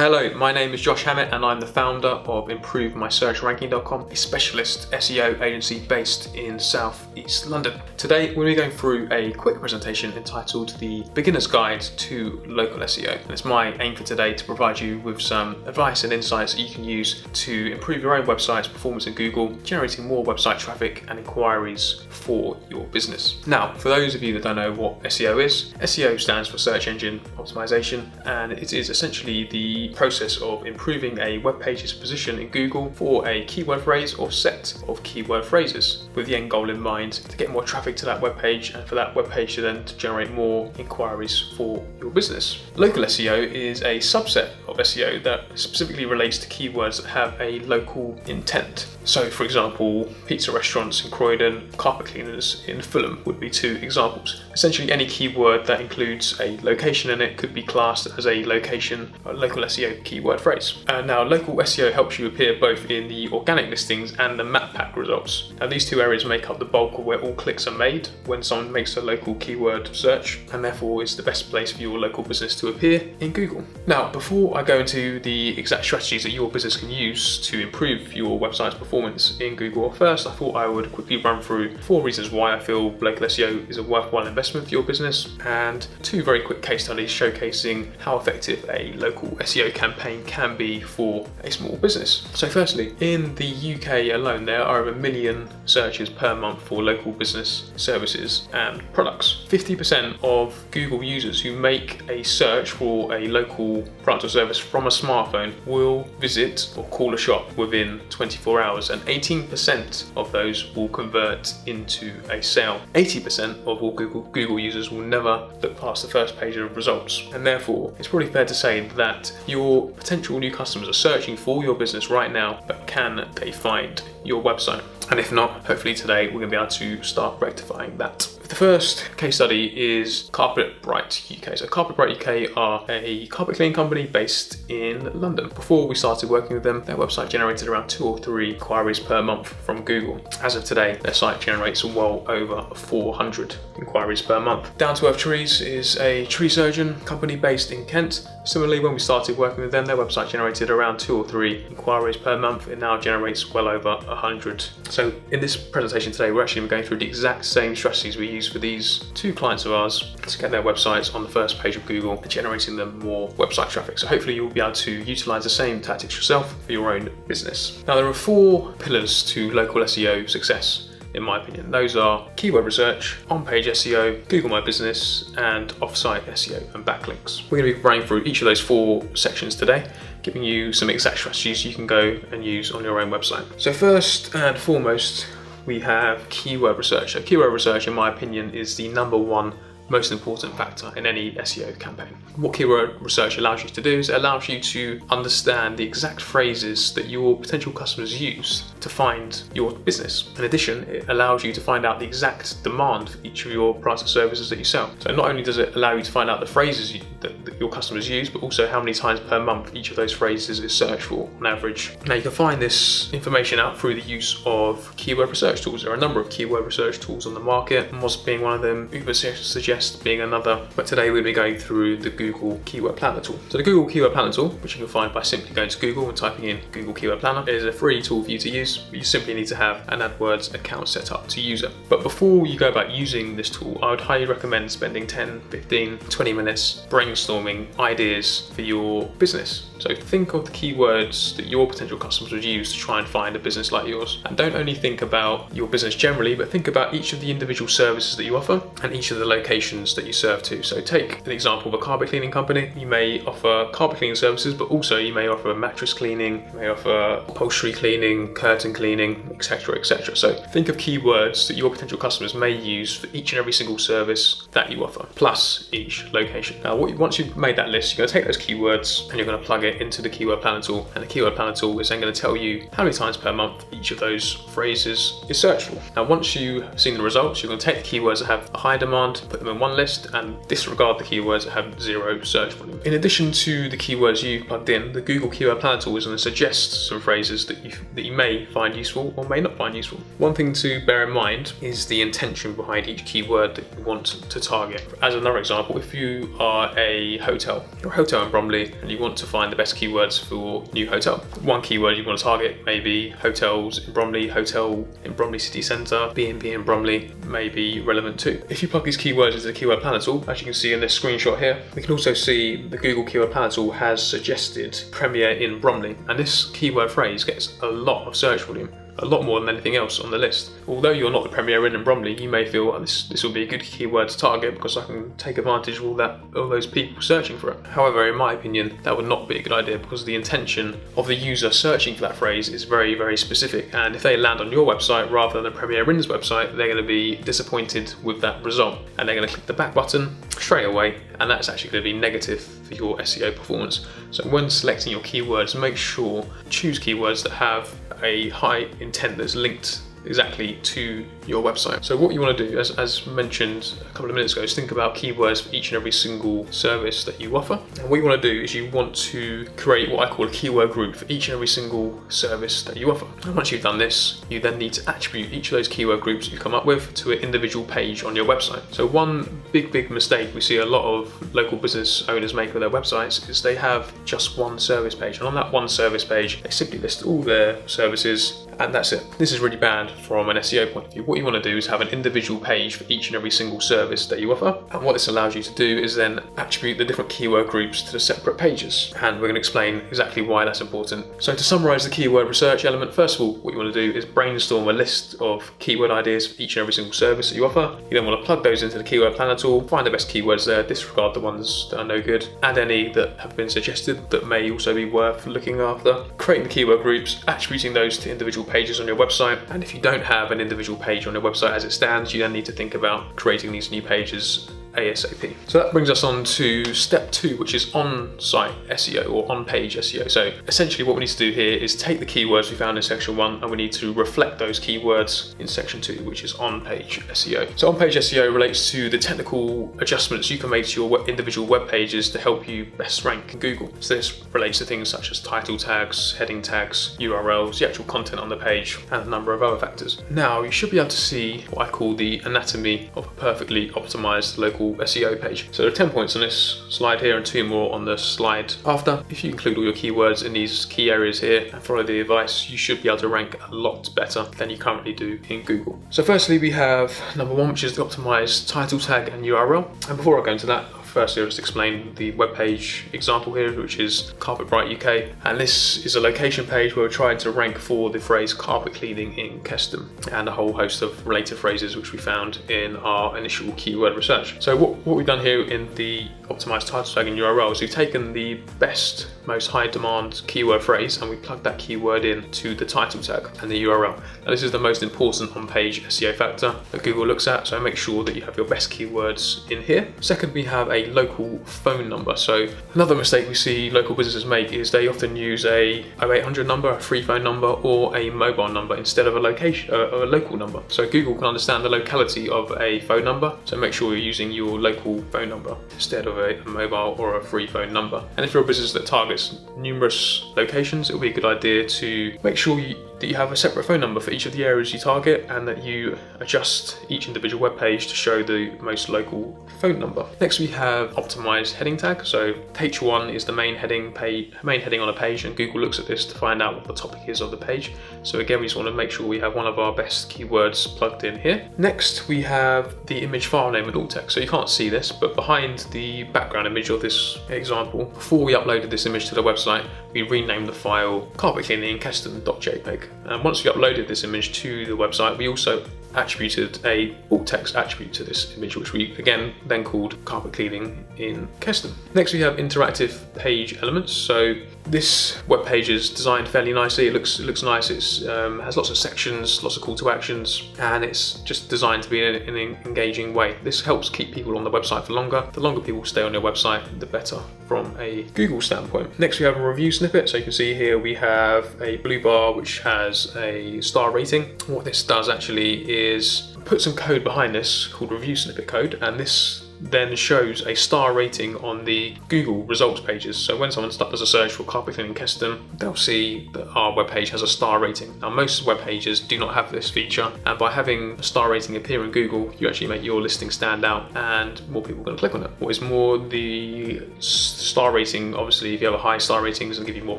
Hello, my name is Josh Hammett and I'm the founder of ImproveMySearchRanking.com, a specialist SEO agency based in South East London. Today we're going to be going through a quick presentation entitled The Beginner's Guide to Local SEO. And it's my aim for today to provide you with some advice and insights that you can use to improve your own website's performance in Google, generating more website traffic and inquiries for your business. Now, for those of you that don't know what SEO is, SEO stands for Search Engine Optimization, and it is essentially the process of improving a web page's position in Google for a keyword phrase or set of keyword phrases, with the end goal in mind to get more traffic to that web page and for that web page to then generate more inquiries for your business. Local SEO is a subset of SEO that specifically relates to keywords that have a local intent. So, for example, pizza restaurants in Croydon, carpet cleaners in Fulham would be two examples. Essentially, any keyword that includes a location in it could be classed as a location, a local SEO keyword phrase. And now, local SEO helps you appear both in the organic listings and the map pack results. Now, these two areas make up the bulk of where all clicks are made when someone makes a local keyword search, and therefore is the best place for your local business to appear in Google. Now, before I go into the exact strategies that your business can use to improve your website's performance in Google, first I thought I would quickly run through 4 reasons why I feel local SEO is a worthwhile investment for your business, and 2 very quick case studies showcasing how effective a local SEO campaign can be for a small business. So firstly, in the UK alone, there are over 1 million searches per month for local business services and products. 50% of Google users who make a search for a local product or service from a smartphone will visit or call a shop within 24 hours, and 18% of those will convert into a sale. 80% of all Google users will never look past the first page of results, and therefore it's probably fair to say that your potential new customers are searching for your business right now, but can they find your website? And if not, hopefully today we're going to be able to start rectifying that. The first case study is Carpet Bright UK. So Carpet Bright UK are a carpet cleaning company based in London. Before we started working with them, their website generated around 2 or 3 inquiries per month from Google. As of today, their site generates well over 400 inquiries per month. Down to Earth Trees is a tree surgeon company based in Kent. Similarly, when we started working with them, their website generated around 2 or 3 inquiries per month. It now generates well over 100. So in this presentation today, we're actually going through the exact same strategies we use for these 2 clients of ours to get their websites on the first page of Google and generating them more website traffic. So hopefully you'll be able to utilize the same tactics yourself for your own business. Now, there are 4 pillars to local SEO success, in my opinion. Those are keyword research, on-page SEO, Google My Business, and off-site SEO and backlinks. We're going to be running through each of those 4 sections today, giving you some exact strategies you can go and use on your own website. So first and foremost, we have keyword research. So keyword research, in my opinion, is the number 1 most important factor in any SEO campaign. What keyword research allows you to do is it allows you to understand the exact phrases that your potential customers use to find your business. In addition, it allows you to find out the exact demand for each of your products or services that you sell. So not only does it allow you to find out the phrases that your customers use, but also how many times per month each of those phrases is searched for on average. Now, you can find this information out through the use of keyword research tools. There are a number of keyword research tools on the market, Moz being one of them, Uber Suggest being another, but today we'll be going through the Google Keyword Planner tool. So the Google Keyword Planner tool, which you can find by simply going to Google and typing in Google Keyword Planner, is a free tool for you to use, but you simply need to have an AdWords account set up to use it. But before you go about using this tool, I would highly recommend spending 10, 15, 20 minutes brainstorming ideas for your business. So think of the keywords that your potential customers would use to try and find a business like yours. And don't only think about your business generally, but think about each of the individual services that you offer and each of the locations that you serve to. So take an example of a carpet cleaning company. You may offer carpet cleaning services, but also you may offer mattress cleaning, you may offer upholstery cleaning, curtain cleaning, etc., etc. So think of keywords that your potential customers may use for each and every single service that you offer, plus each location. Now, once you've made that list, you're going to take those keywords and you're going to plug it into the Keyword Planner tool, and the Keyword Planner tool is then going to tell you how many times per month each of those phrases is searched for. Now, once you've seen the results, you're going to take the keywords that have a high demand, put them in one list, and disregard the keywords that have 0 search volume. In addition to the keywords you've plugged in, the Google Keyword Planner tool is going to suggest some phrases that you may find useful or may not find useful. One thing to bear in mind is the intention behind each keyword that you want to target. As another example, if you are a hotel, you're a hotel in Bromley and you want to find the best keywords for new hotel. One keyword you want to target may be hotels in Bromley, hotel in Bromley city centre, B&B in Bromley may be relevant too. If you plug these keywords into the keyword planner tool, as you can see in this screenshot here, we can also see the Google keyword planner tool has suggested Premier in Bromley, and this keyword phrase gets a lot of search volume, a lot more than anything else on the list. Although you're not the Premier in Bromley, you may feel, oh, this will be a good keyword to target because I can take advantage of all those people searching for it. However, in my opinion, that would not be a good idea because the intention of the user searching for that phrase is very, very specific. And if they land on your website rather than the Premier Inn's website, they're going to be disappointed with that result. And they're going to click the back button straight away, and that's actually going to be negative for your SEO performance. So when selecting your keywords, make sure choose keywords that have a high intent that's linked exactly to your website. So what you want to do, as mentioned a couple of minutes ago, is think about keywords for each and every single service that you offer. And what you want to do is you want to create what I call a keyword group for each and every single service that you offer. And once you've done this, you then need to attribute each of those keyword groups that you come up with to an individual page on your website. So one big mistake we see a lot of local business owners make with their websites is they have just one service page, and on that one service page they simply list all their services and that's it. This is really bad from an SEO point of view. What you want to do is have an individual page for each and every single service that you offer, and what this allows you to do is then attribute the different keyword groups to the separate pages, and we're going to explain exactly why that's important. So to summarize the keyword research element, first of all, what you want to do is brainstorm a list of keyword ideas for each and every single service that you offer. You then want to plug those into the keyword planner tool, find the best keywords there, disregard the ones that are no good, add any that have been suggested that may also be worth looking after, creating the keyword groups, attributing those to individual pages on your website. And if you don't have an individual page on your website as it stands, you then need to think about creating these new pages ASAP. So that brings us on to step 2, which is on-site SEO or on-page SEO. So essentially what we need to do here is take the keywords we found in section 1 and we need to reflect those keywords in section 2, which is on-page SEO. So on-page SEO relates to the technical adjustments you can make to your individual web pages to help you best rank in Google. So this relates to things such as title tags, heading tags, URLs, the actual content on the page, and a number of other factors. Now you should be able to see what I call the anatomy of a perfectly optimized local SEO page. So there are 10 points on this slide here and 2 more on the slide after. If you include all your keywords in these key areas here and follow the advice, you should be able to rank a lot better than you currently do in Google. So firstly we have number 1, which is the optimized title tag and URL. And before I go into that, firstly, I'll just explain the web page example here, which is Carpet Bright UK. And this is a location page where we're trying to rank for the phrase carpet cleaning in Keston and a whole host of related phrases which we found in our initial keyword research. So what we've done here in the optimized title tag and URL is we've taken the best, most high demand keyword phrase and we plugged that keyword in to the title tag and the URL. Now this is the most important on-page SEO factor that Google looks at, so make sure that you have your best keywords in here. Second, we have a local phone number. So another mistake we see local businesses make is they often use a 0800 number, a free phone number, or a mobile number instead of a local number. So Google can understand the locality of a phone number, so make sure you're using your local phone number instead of a mobile or a free phone number. And if you're a business that targets numerous locations, it'll be a good idea to make sure that you have a separate phone number for each of the areas you target and that you adjust each individual web page to show the most local phone number. Next we have optimized heading tag. So H1 is the main heading on a page, and Google looks at this to find out what the topic is of the page. So again, we just want to make sure we have one of our best keywords plugged in here. Next we have the image file name and alt text. So you can't see this, but behind the background image of this example, before we uploaded this image to the website, we renamed the file carpetcleaninginkeston.jpg. And once we uploaded this image to the website, we also attributed a alt text attribute to this image, which we again then called carpet cleaning in Keston. Next we have interactive page elements. So this web page is designed fairly nicely. It looks nice. It has lots of sections, lots of call to actions, and it's just designed to be in an engaging way. This helps keep people on the website for longer. The longer people stay on your website, the better from a Google standpoint. Next we have a review snippet. So you can see here we have a blue bar which has a star rating. What this does actually is put some code behind this called review snippet code, and this then shows a star rating on the Google results pages. So when someone does a search for carpet cleaning Keston, they'll see that our webpage has a star rating. Now most web pages do not have this feature, and by having a star rating appear in Google, you actually make your listing stand out and more people are going to click on it. What is more, the star rating, obviously if you have a high star rating, it's going to give you more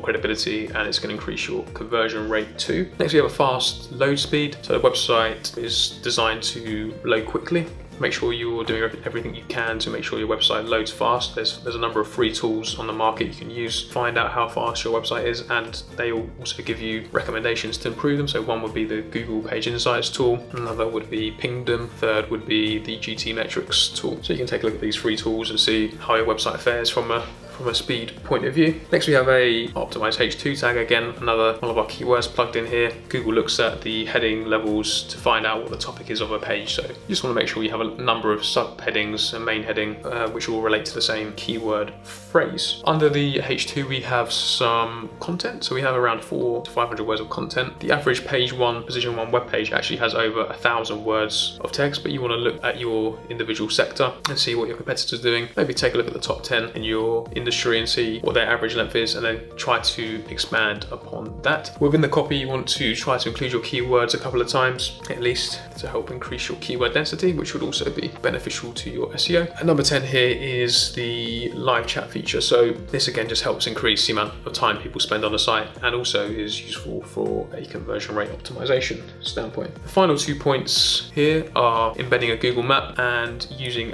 credibility and it's going to increase your conversion rate too. Next we have a fast load speed. So the website is designed to load quickly. Make sure you're doing everything you can to make sure your website loads fast. There's a number of free tools on the market you can use, find out how fast your website is, and they will also give you recommendations to improve them. So one would be the Google Page Insights tool, another would be Pingdom, third would be the GT Metrics tool. So you can take a look at these free tools and see how your website fares from a speed point of view. Next we have a optimized H2 tag, again another one of our keywords plugged in here. Google looks at the heading levels to find out what the topic is of a page, so you just want to make sure you have a number of subheadings and main heading which all relate to the same keyword phrase. Under the H2 we have some content, so we have around 400 to 500 words of content. The average page 1, position 1 web page actually has over 1,000 words of text, but you want to look at your individual sector and see what your competitors are doing. Maybe take a look at the top 10 in your industry and see what their average length is, and then try to expand upon that. Within the copy you want to try to include your keywords a couple of times at least to help increase your keyword density, which would also be beneficial to your SEO. And number 10 here is the live chat feature. So this again just helps increase the amount of time people spend on the site and also is useful for a conversion rate optimization standpoint. The final 2 points here are embedding a Google map and using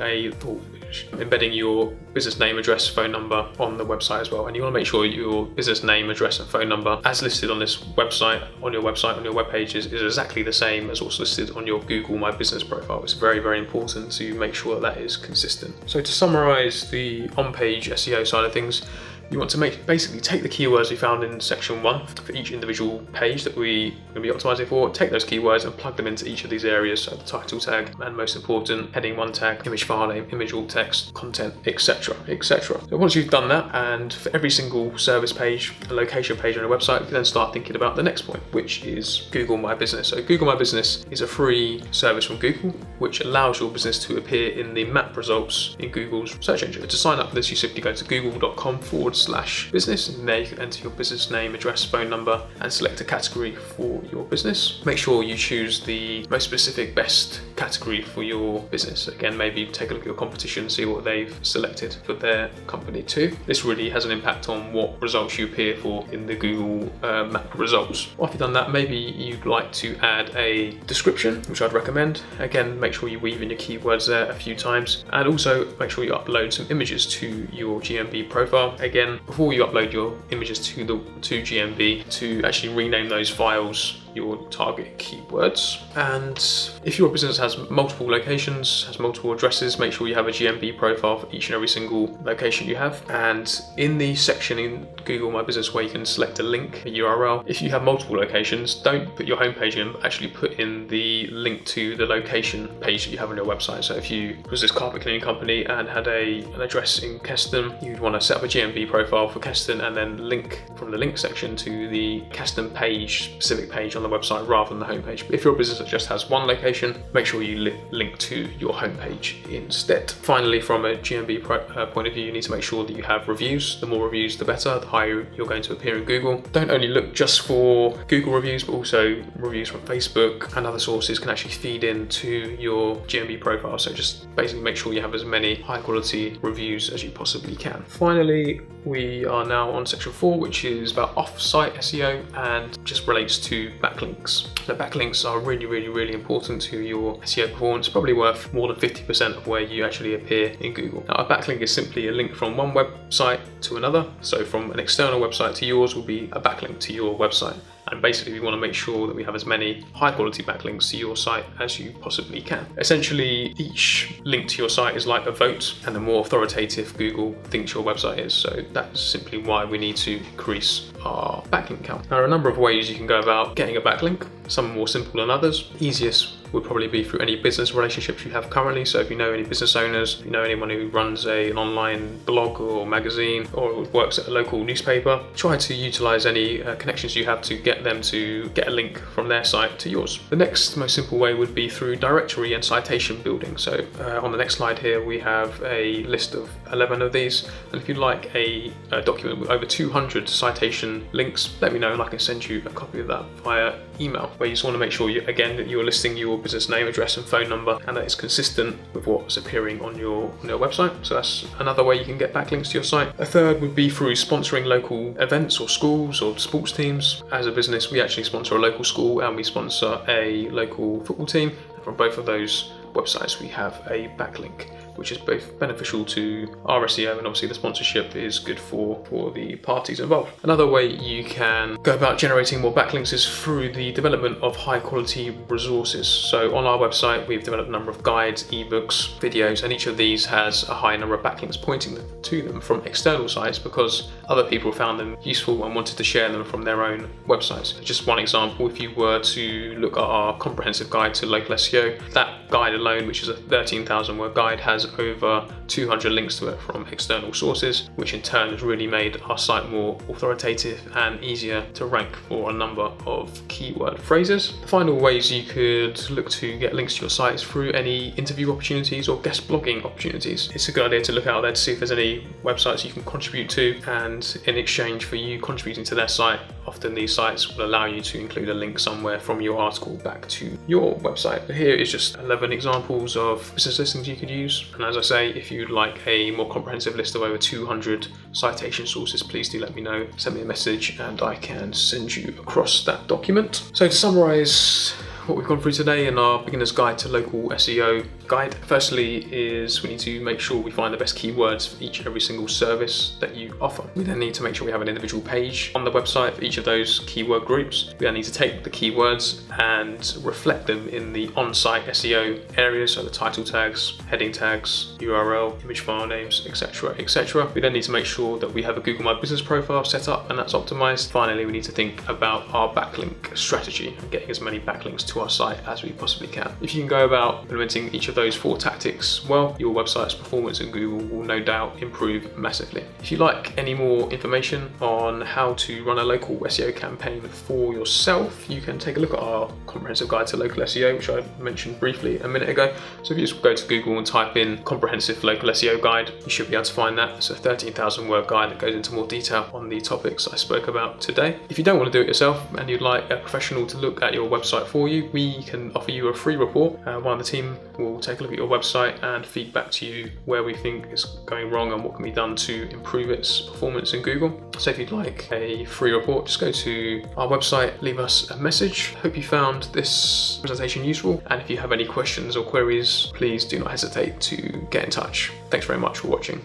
embedding your business name, address, phone number on the website as well. And you want to make sure your business name, address and phone number as listed on this website, on your web pages, is exactly the same as what's listed on your Google My Business profile. It's very, very important to make sure that is consistent. So to summarize the on-page SEO side of things, you want to basically take the keywords we found in section 1 for each individual page that we're going to be optimizing for, take those keywords and plug them into each of these areas, so the title tag and most important heading 1 tag, image file name, image alt text, content, etc, etc. So once you've done that, and for every single service page, a location page on a website, you can then start thinking about the next point, which is Google My Business. So Google My Business is a free service from Google which allows your business to appear in the map results in Google's search engine. To sign up for this, you simply go to google.com/business, and there you can enter your business name, address, phone number and select a category for your business. Make sure you choose the most specific best category for your business. Again, maybe take a look at your competition, see what they've selected for their company too. This really has an impact on what results you appear for in the Google map results. After you've done that, maybe you'd like to add a description, which I'd recommend. Again, make sure you weave in your keywords there a few times, and also make sure you upload some images to your GMB profile. Again, before you upload your images to GMB, to actually rename those files your target keywords. And if your business has multiple locations, has multiple addresses, make sure you have a GMB profile for each and every single location you have. And in the section in Google My Business where you can select a link, a URL, if you have multiple locations, don't put your homepage in, but actually put in the link to the location page that you have on your website. So if you was this carpet cleaning company and had an address in Keston, you'd want to set up a GMB profile for Keston and then link from the link section to the Keston page, specific page on the website rather than the homepage. But if your business just has one location, make sure you link to your homepage instead. Finally, from a GMB point of view, you need to make sure that you have reviews. The more reviews, the better. The higher you're going to appear in Google. Don't only look just for Google reviews, but also reviews from Facebook and other sources can actually feed into your GMB profile. So just basically make sure you have as many high quality reviews as you possibly can. Finally, we are now on section 4, which is about off-site SEO and just relates to backlinks. Now, backlinks are really important to your SEO performance, probably worth more than 50% of where you actually appear in Google. Now, a backlink is simply a link from one website to another. So from an external website to yours will be a backlink to your website. And basically we want to make sure that we have as many high quality backlinks to your site as you possibly can. Essentially, each link to your site is like a vote, and the more authoritative Google thinks your website is. So that's simply why we need to increase our backlink count. There are a number of ways you can go about getting a backlink. Some are more simple than others. Easiest would probably be through any business relationships you have currently. So if you know any business owners, if you know anyone who runs an online blog or magazine or works at a local newspaper, try to utilize any connections you have to get them to get a link from their site to yours. The next most simple way would be through directory and citation building. So on the next slide here, we have a list of 11 of these. And if you'd like a document with over 200 citation links, let me know and I can send you a copy of that via email, where you just want to make sure that you're listing your business name, address and phone number, and that it's consistent with what's appearing on your website. So that's another way you can get backlinks to your site. A third would be through sponsoring local events or schools or sports teams. As a business, we actually sponsor a local school and we sponsor a local football team. From both of those websites we have a backlink, which is both beneficial to our SEO, and obviously the sponsorship is good for the parties involved. Another way you can go about generating more backlinks is through the development of high quality resources. So on our website we've developed a number of guides, ebooks, videos, and each of these has a high number of backlinks pointing to them from external sites because other people found them useful and wanted to share them from their own websites. Just one example, if you were to look at our comprehensive guide to local SEO, that guide alone, which is a 13,000 word guide, has over 200 links to it from external sources, which in turn has really made our site more authoritative and easier to rank for a number of keyword phrases. The final ways you could look to get links to your site is through any interview opportunities or guest blogging opportunities. It's a good idea to look out there to see if there's any websites you can contribute to, and in exchange for you contributing to their site, often these sites will allow you to include a link somewhere from your article back to your website. Here is just 11 examples of business listings you could use. And as I say, if you'd like a more comprehensive list of over 200 citation sources, please do let me know. Send me a message and I can send you across that document. So to summarize what we've gone through today in our beginner's guide to local SEO guide, firstly is we need to make sure we find the best keywords for each and every single service that you offer. We then need to make sure we have an individual page on the website for each of those keyword groups. We then need to take the keywords and reflect them in the on-site SEO areas, so the title tags, heading tags, URL, image file names, etc, etc. We then need to make sure that we have a Google My Business profile set up and that's optimized. Finally, we need to think about our backlink strategy and getting as many backlinks to our site as we possibly can. If you can go about implementing each of those 4 tactics well, your website's performance in Google will no doubt improve massively. If you'd like any more information on how to run a local SEO campaign for yourself, you can take a look at our comprehensive guide to local SEO, which I mentioned briefly a minute ago. So if you just go to Google and type in comprehensive local SEO guide, you should be able to find that. It's a 13,000 word guide that goes into more detail on the topics I spoke about today. If you don't want to do it yourself and you'd like a professional to look at your website for you, we can offer you a free report. One of the team will take a look at your website and feed back to you where we think is going wrong and what can be done to improve its performance in Google. So if you'd like a free report, just go to our website, leave us a message. Hope you found this presentation useful, and if you have any questions or queries, please do not hesitate to get in touch. Thanks very much for watching.